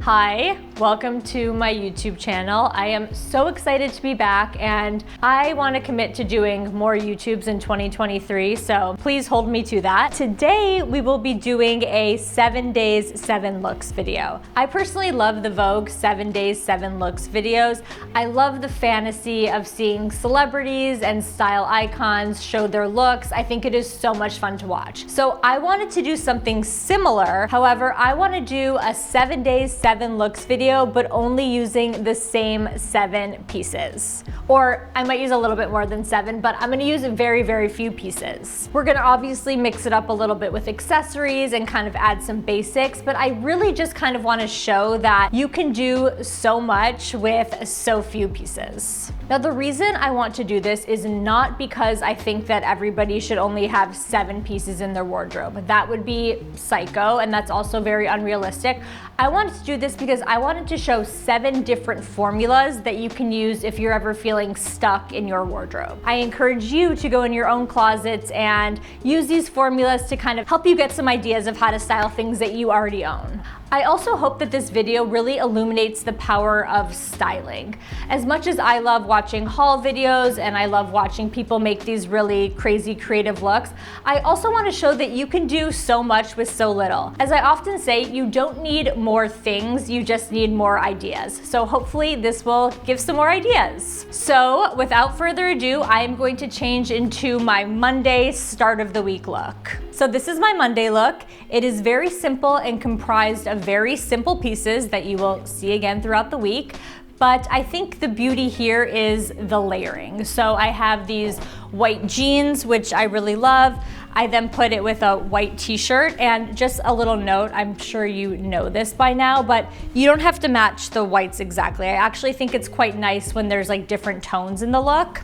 Hi, welcome to my YouTube channel. I am so excited to be back and I want to commit to doing more YouTubes in 2023, so please hold me to that. Today we will be doing a 7 days, 7 looks video. I personally love the Vogue 7 days, 7 looks videos. I love the fantasy of seeing celebrities and style icons show their looks. I think it is so much fun to watch. So I wanted to do something similar. However, I want to do a 7 days, 7 looks video, but only using the same 7 pieces. Or I might use a little bit more than 7, but I'm gonna use very, very few pieces. We're gonna obviously mix it up a little bit with accessories and kind of add some basics, but I really just kind of wanna show that you can do so much with so few pieces. Now, the reason I want to do this is not because I think that everybody should only have 7 pieces in their wardrobe. That would be psycho, and that's also very unrealistic. I wanted to do this because I wanted to show 7 different formulas that you can use if you're ever feeling stuck in your wardrobe. I encourage you to go in your own closets and use these formulas to kind of help you get some ideas of how to style things that you already own. I also hope that this video really illuminates the power of styling. As much as I love watching haul videos and I love watching people make these really crazy creative looks, I also want to show that you can do so much with so little. As I often say, you don't need more things, you just need more ideas. So hopefully this will give some more ideas. So without further ado, I am going to change into my Monday start of the week look. So this is my Monday look. It is very simple and comprised of very simple pieces that you will see again throughout the week. But I think the beauty here is the layering. So I have these white jeans, which I really love. I then put it with a white t-shirt, and just a little note, I'm sure you know this by now, but you don't have to match the whites exactly. I actually think it's quite nice when there's like different tones in the look.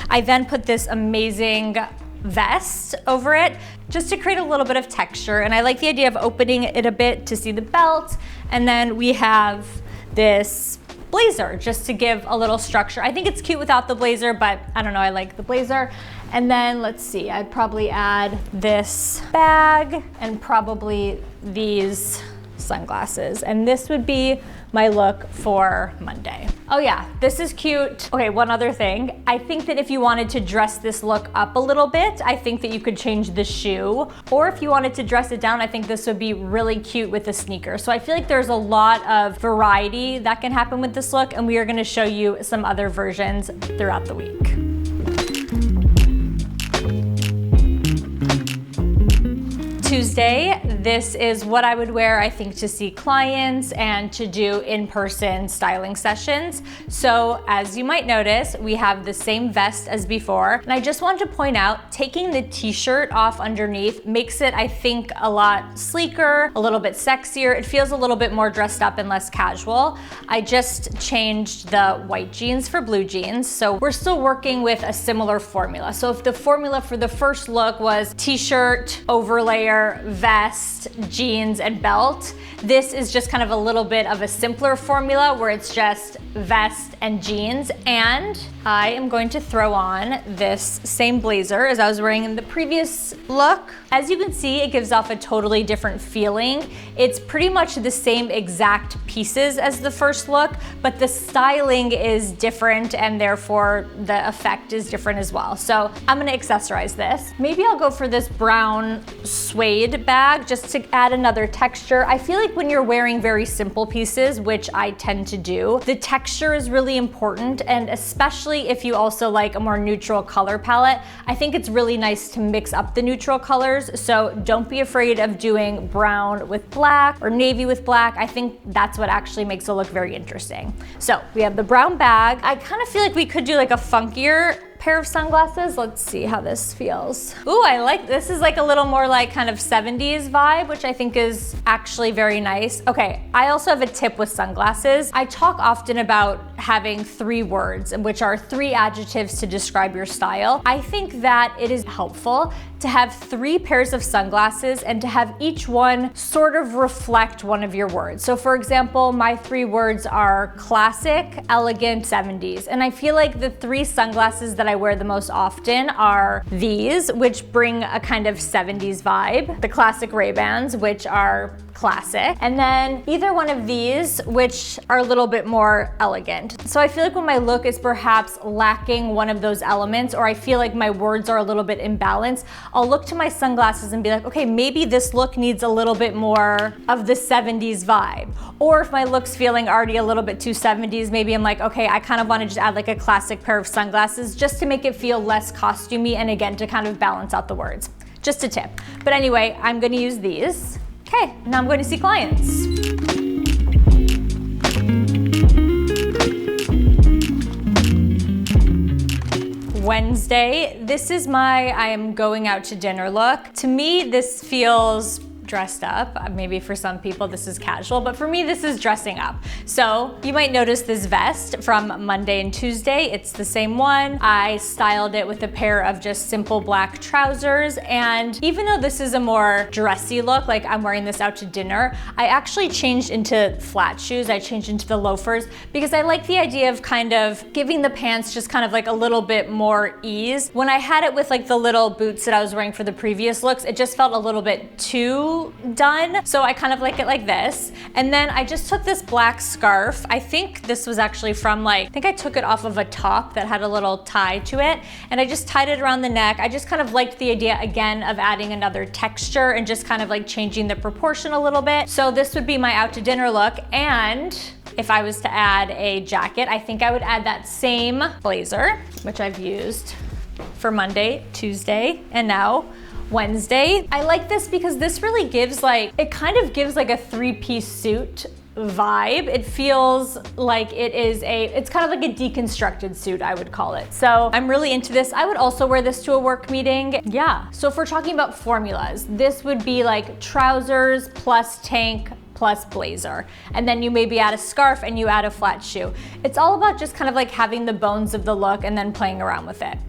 I then put this amazing vest over it just to create a little bit of texture, and I like the idea of opening it a bit to see the belt, and then we have this blazer just to give a little structure. I think it's cute without the blazer, but I don't know, I like the blazer. And then let's see, I'd probably add this bag and probably these sunglasses, and this would be my look for Monday. Oh yeah, this is cute. Okay, one other thing. I think that if you wanted to dress this look up a little bit, I think that you could change the shoe. Or if you wanted to dress it down, I think this would be really cute with a sneaker. So I feel like there's a lot of variety that can happen with this look, and we are gonna show you some other versions throughout the week. Tuesday, this is what I would wear, I think, to see clients and to do in-person styling sessions. So as you might notice, we have the same vest as before. And I just wanted to point out, taking the t-shirt off underneath makes it, I think, a lot sleeker, a little bit sexier. It feels a little bit more dressed up and less casual. I just changed the white jeans for blue jeans. So we're still working with a similar formula. So if the formula for the first look was t-shirt, overlayer, vest, jeans, and belt, this is just kind of a little bit of a simpler formula where it's just vest and jeans. And I am going to throw on this same blazer as I was wearing in the previous look. As you can see, it gives off a totally different feeling. It's pretty much the same exact pieces as the first look, but the styling is different and therefore the effect is different as well. So I'm gonna accessorize this. Maybe I'll go for this brown suede bag just to add another texture. I feel like when you're wearing very simple pieces, which I tend to do, the texture is really important, and especially if you also like a more neutral color palette, I think it's really nice to mix up the neutral colors. So don't be afraid of doing brown with black or navy with black. I think that's what actually makes it look very interesting. So we have the brown bag. I kind of feel like we could do like a funkier pair of sunglasses. Let's see how this feels. Ooh, I like this. Is like a little more like kind of 70s vibe, which I think is actually very nice. Okay, I also have a tip with sunglasses. I talk often about having 3 words, which are 3 adjectives to describe your style. I think that it is helpful to have 3 pairs of sunglasses and to have each one sort of reflect one of your words. So for example, my 3 words are classic, elegant, 70s. And I feel like the 3 sunglasses that I wear the most often are these, which bring a kind of 70s vibe, the classic Ray-Bans, which are classic. And then either one of these, which are a little bit more elegant. So I feel like when my look is perhaps lacking one of those elements, or I feel like my words are a little bit imbalanced, I'll look to my sunglasses and be like, okay, maybe this look needs a little bit more of the 70s vibe. Or if my look's feeling already a little bit too 70s, maybe I'm like, okay, I kind of want to just add like a classic pair of sunglasses just to make it feel less costumey, and again, to kind of balance out the words. Just a tip. But anyway, I'm going to use these. Okay, now I'm going to see clients. Wednesday, this is my I am going out to dinner look. To me, this feels dressed up. Maybe for some people this is casual, but for me this is dressing up. So you might notice this vest from Monday and Tuesday. It's the same one. I styled it with a pair of just simple black trousers, and even though this is a more dressy look, like I'm wearing this out to dinner, I actually changed into flat shoes. I changed into the loafers because I like the idea of kind of giving the pants just kind of like a little bit more ease. When I had it with like the little boots that I was wearing for the previous looks, it just felt a little bit too done. So I kind of like it like this. And then I just took this black scarf. I think this was actually from I think I took it off of a top that had a little tie to it. And I just tied it around the neck. I just kind of liked the idea again of adding another texture and just kind of like changing the proportion a little bit. So this would be my out to dinner look. And if I was to add a jacket, I think I would add that same blazer, which I've used for Monday, Tuesday, and now Wednesday. I like this because this really gives it kind of gives like a three-piece suit vibe. It feels like it's kind of like a deconstructed suit, I would call it. So I'm really into this. I would also wear this to a work meeting. Yeah, so if we're talking about formulas, this would be like trousers plus tank plus blazer. And then you maybe add a scarf and you add a flat shoe. It's all about just kind of like having the bones of the look and then playing around with it.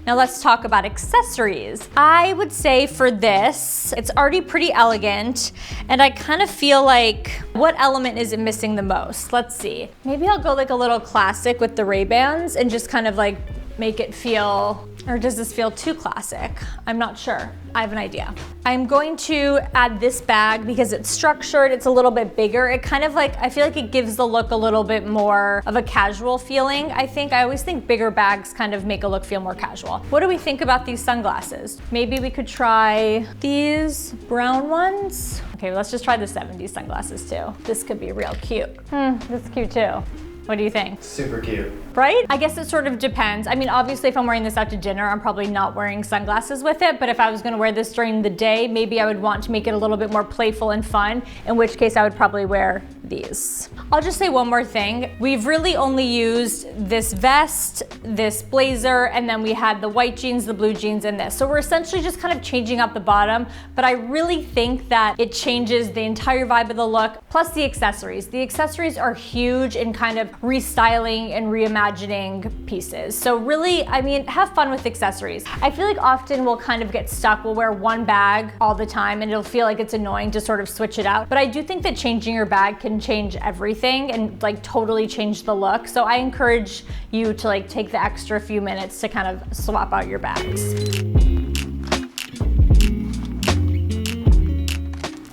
Now let's talk about accessories. I would say for this, it's already pretty elegant, and I kind of feel like, what element is it missing the most? Let's see. Maybe I'll go like a little classic with the Ray-Bans and just kind of like make it feel, or does this feel too classic? I'm not sure. I have an idea. I'm going to add this bag because it's structured, it's a little bit bigger. It kind of I feel like it gives the look a little bit more of a casual feeling. I always think bigger bags kind of make a look feel more casual. What do we think about these sunglasses? Maybe we could try these brown ones. Okay, let's just try the 70s sunglasses too. This could be real cute. This is cute too. What do you think? Super cute. Right? I guess it sort of depends. I mean, obviously if I'm wearing this out to dinner, I'm probably not wearing sunglasses with it, but if I was gonna wear this during the day, maybe I would want to make it a little bit more playful and fun, in which case I would probably wear these. I'll just say one more thing. We've really only used this vest, this blazer, and then we had the white jeans, the blue jeans, and this. So we're essentially just kind of changing up the bottom, but I really think that it changes the entire vibe of the look, plus the accessories. The accessories are huge in kind of restyling and reimagining pieces. So really, I mean, have fun with accessories. I feel like often we'll kind of get stuck. We'll wear one bag all the time and it'll feel like it's annoying to sort of switch it out. But I do think that changing your bag can change everything and totally change the look. So I encourage you to take the extra few minutes to kind of swap out your bags.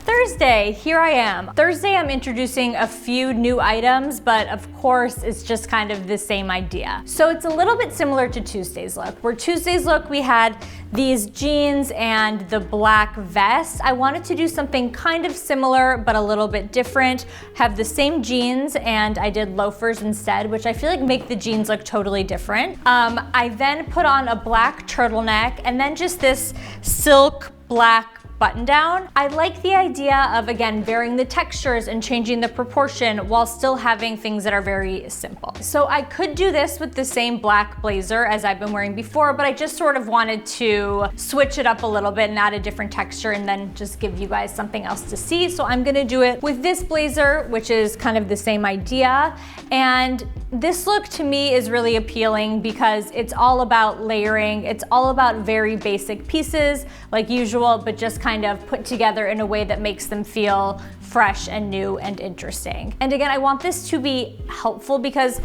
Thursday, here I am. Thursday, I'm introducing a few new items, but of course, it's just kind of the same idea. So it's a little bit similar to Tuesday's look. Where Tuesday's look, we had these jeans and the black vest. I wanted to do something kind of similar, but a little bit different. Have the same jeans, and I did loafers instead, which I feel like make the jeans look totally different. I then put on a black turtleneck, and then just this silk black button down. I like the idea of, again, varying the textures and changing the proportion while still having things that are very simple. So I could do this with the same black blazer as I've been wearing before, but I just sort of wanted to switch it up a little bit and add a different texture and then just give you guys something else to see. So I'm gonna do it with this blazer, which is kind of the same idea. And this look to me is really appealing because it's all about layering. It's all about very basic pieces like usual, but just kind of put together in a way that makes them feel fresh and new and interesting. And again, I want this to be helpful because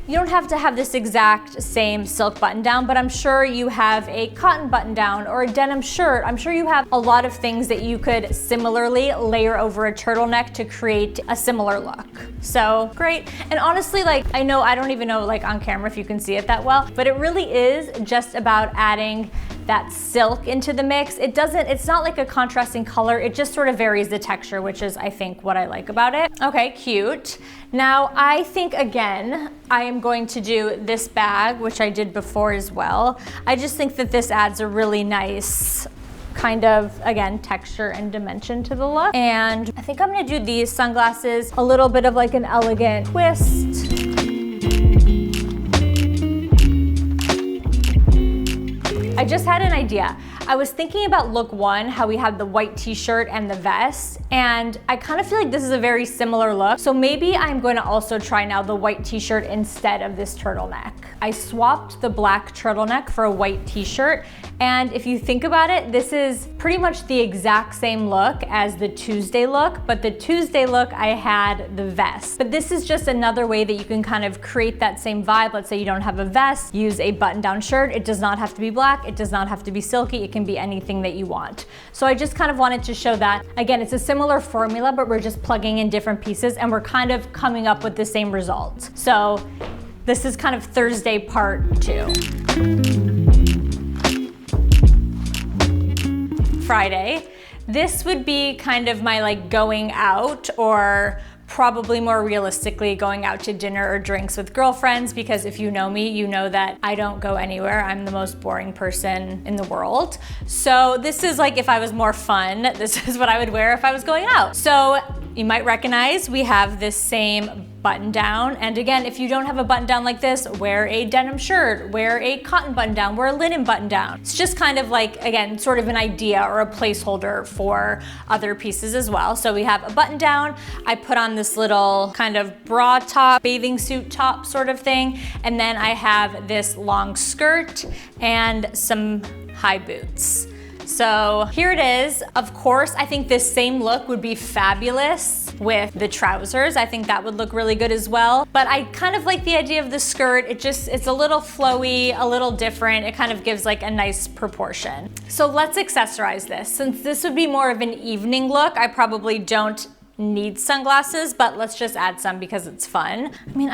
you don't have to have this exact same silk button down, but I'm sure you have a cotton button down or a denim shirt. I'm sure you have a lot of things that you could similarly layer over a turtleneck to create a similar look. So great. And honestly, like, I know, I don't even know like on camera if you can see it that well, but it really is just about adding that silk into the mix. It's not like a contrasting color, it just sort of varies the texture, which is, I think, what I like about it. Okay, cute. Now, I think, again, I am going to do this bag, which I did before as well. I just think that this adds a really nice kind of, again, texture and dimension to the look. And I think I'm gonna do these sunglasses, a little bit of like an elegant twist. I just had an idea. I was thinking about look one, how we have the white t-shirt and the vest, and I kind of feel like this is a very similar look. So maybe I'm going to also try now the white t-shirt instead of this turtleneck. I swapped the black turtleneck for a white t-shirt, and if you think about it, this is pretty much the exact same look as the Tuesday look, but the Tuesday look I had the vest. But this is just another way that you can kind of create that same vibe. Let's say you don't have a vest, use a button-down shirt. It does not have to be black, it does not have to be silky, it can be anything that you want. So I just kind of wanted to show that. Again, it's a similar formula, but we're just plugging in different pieces and we're kind of coming up with the same result. So this is kind of Thursday part 2. Friday. This would be kind of my like going out, or probably more realistically going out to dinner or drinks with girlfriends, because if you know me, you know that I don't go anywhere. I'm the most boring person in the world. So this is like, if I was more fun, this is what I would wear if I was going out. So you might recognize we have this same button down. And again, if you don't have a button down like this, wear a denim shirt, wear a cotton button down, wear a linen button down. It's just kind of like, again, sort of an idea or a placeholder for other pieces as well. So we have a button down. I put on this little kind of bra top, bathing suit top sort of thing. And then I have this long skirt and some high boots. So here it is. Of course, I think this same look would be fabulous with the trousers. I think that would look really good as well. But I kind of like the idea of the skirt. It's a little flowy, a little different. It kind of gives like a nice proportion. So let's accessorize this. Since this would be more of an evening look, I probably don't need sunglasses, but let's just add some because it's fun. I mean,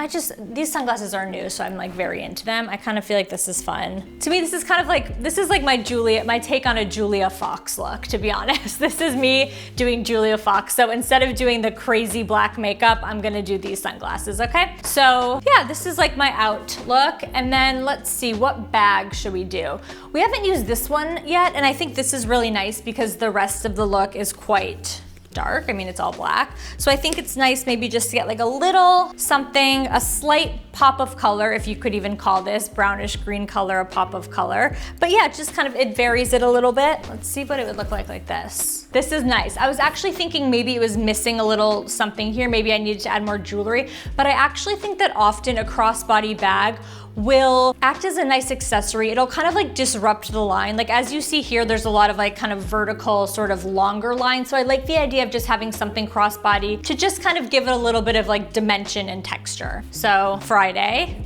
these sunglasses are new, so I'm like very into them. I kind of feel like this is fun. To me, this is kind of like, this is like my take on a Julia Fox look, to be honest. This is me doing Julia Fox. So instead of doing the crazy black makeup, I'm gonna do these sunglasses, okay? So yeah, this is like my out look. And then let's see, what bag should we do? We haven't used this one yet, and I think this is really nice because the rest of the look is quite dark. I mean, it's all black. So I think it's nice maybe just to get like a little something, a slight pop of color, if you could even call this brownish green color a pop of color. But yeah, just kind of, it varies it a little bit. Let's see what it would look like this. This is nice. I was actually thinking maybe it was missing a little something here. Maybe I needed to add more jewelry, but I actually think that often a crossbody bag will act as a nice accessory. It'll kind of like disrupt the line. Like as you see here, there's a lot of like kind of vertical sort of longer lines. So I like the idea of just having something crossbody to just kind of give it a little bit of like dimension and texture. So Friday.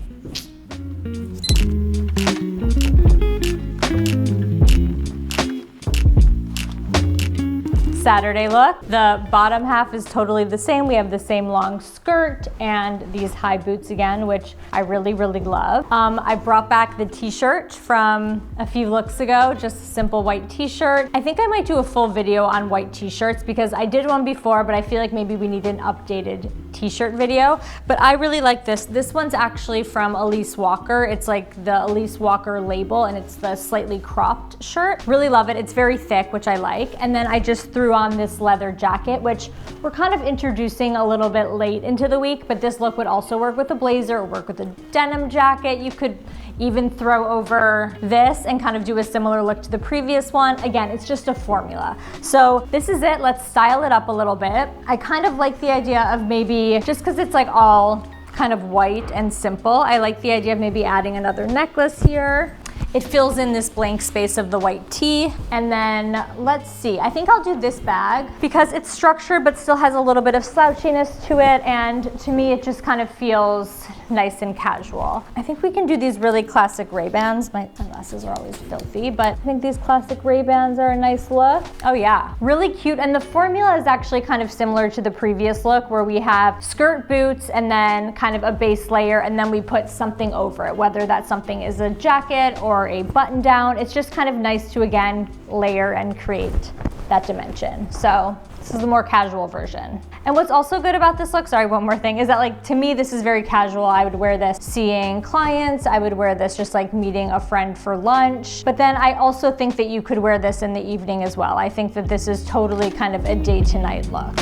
Saturday look. The bottom half is totally the same. We have the same long skirt and these high boots again, which I really, really love. I brought back the t-shirt from a few looks ago, just a simple white t-shirt. I think I might do a full video on white t-shirts because I did one before, but I feel like maybe we need an updated t-shirt video. But I really like this. This one's actually from Elise Walker. It's like the Elise Walker label and it's the slightly cropped shirt. Really love it. It's very thick, which I like. And then I just threw on this leather jacket, which we're kind of introducing a little bit late into the week, but this look would also work with a blazer or work with a denim jacket. You could even throw over this and kind of do a similar look to the previous one. Again, it's just a formula. So this is it. Let's style it up a little bit. I kind of like the idea of maybe, just because it's like all kind of white and simple, I like the idea of maybe adding another necklace here. It fills in this blank space of the white tee. And then let's see, I think I'll do this bag because it's structured but still has a little bit of slouchiness to it, and to me it just kind of feels nice and casual. I think we can do these really classic Ray-Bans. My glasses are always filthy, but I think these classic Ray-Bans are a nice look. Oh yeah, really cute. And the formula is actually kind of similar to the previous look where we have skirt, boots, and then kind of a base layer, and then we put something over it, whether that something is a jacket or a button down. It's just kind of nice to, again, layer and create that dimension. So this is the more casual version. And what's also good about this look, sorry, one more thing, is that like to me this is very casual. I would wear this seeing clients, I would wear this just like meeting a friend for lunch. But then I also think that you could wear this in the evening as well. I think that this is totally kind of a day to night look.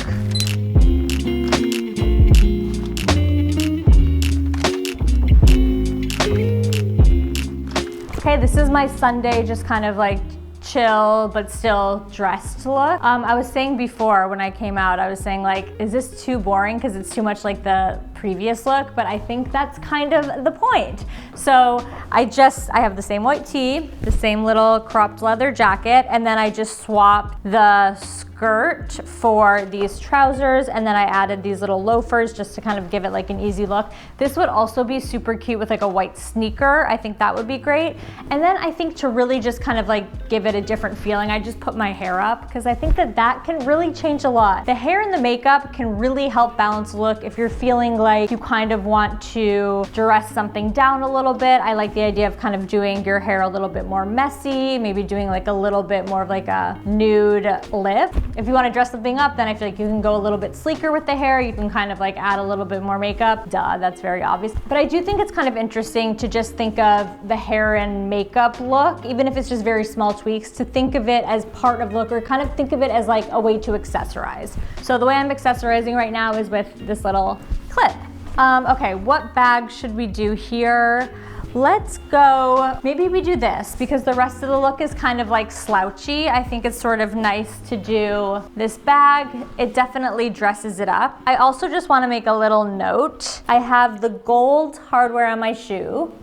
Okay, this is my Sunday, just kind of like chill but still dressed look. I was saying before when I came out, I was saying like, is this too boring because it's too much like the previous look? But I think that's kind of the point. So I have the same white tee, the same little cropped leather jacket, and then I just swapped the skirt for these trousers, and then I added these little loafers just to kind of give it like an easy look. This would also be super cute with like a white sneaker. I think that would be great. And then I think to really just kind of like give it a different feeling, I just put my hair up because I think that that can really change a lot. The hair and the makeup can really help balance the look. If you're feeling like you kind of want to dress something down a little bit, I like the idea of kind of doing your hair a little bit more messy, maybe doing like a little bit more of like a nude lip. If you want to dress something up, then I feel like you can go a little bit sleeker with the hair. You can kind of like add a little bit more makeup. Duh, that's very obvious. But I do think it's kind of interesting to just think of the hair and makeup look, even if it's just very small tweaks, to think of it as part of look, or kind of think of it as like a way to accessorize. So the way I'm accessorizing right now is with this little clip. Okay, what bag should we do here? Let's go, maybe we do this because the rest of the look is kind of like slouchy. I think it's sort of nice to do this bag. It definitely dresses it up. I also just want to make a little note. I have the gold hardware on my shoe.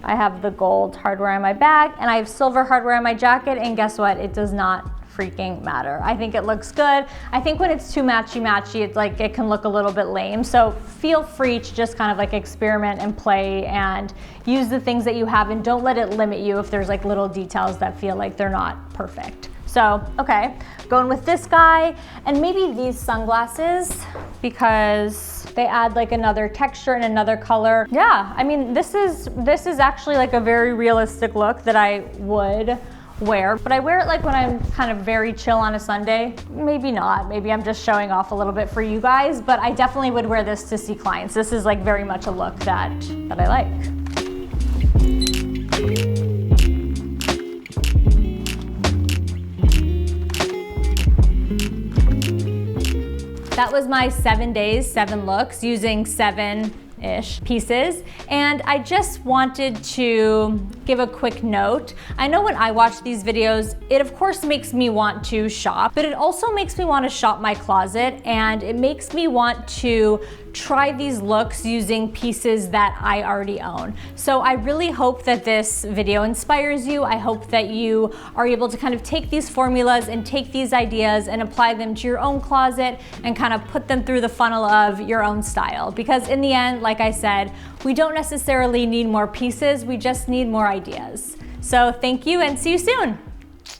I have the gold hardware on my bag, and I have silver hardware on my jacket, and guess what? It does not freaking matter. I think it looks good. I think when it's too matchy-matchy, it's like it can look a little bit lame. So feel free to just kind of like experiment and play and use the things that you have, and don't let it limit you if there's like little details that feel like they're not perfect. So, okay, going with this guy, and maybe these sunglasses because they add like another texture and another color. Yeah, I mean, this is actually like a very realistic look that I would wear, but I wear it like when I'm kind of very chill on a Sunday. Maybe not, maybe I'm just showing off a little bit for you guys, but I definitely would wear this to see clients. This is like very much a look that I like. That was my 7 days, 7 looks using 7-ish pieces, and I just wanted to give a quick note. I know when I watch these videos, it of course makes me want to shop, but it also makes me want to shop my closet, and it makes me want to try these looks using pieces that I already own. So I really hope that this video inspires you. I hope that you are able to kind of take these formulas and take these ideas and apply them to your own closet and kind of put them through the funnel of your own style. Because in the end, like I said, we don't necessarily need more pieces, we just need more ideas. So thank you and see you soon.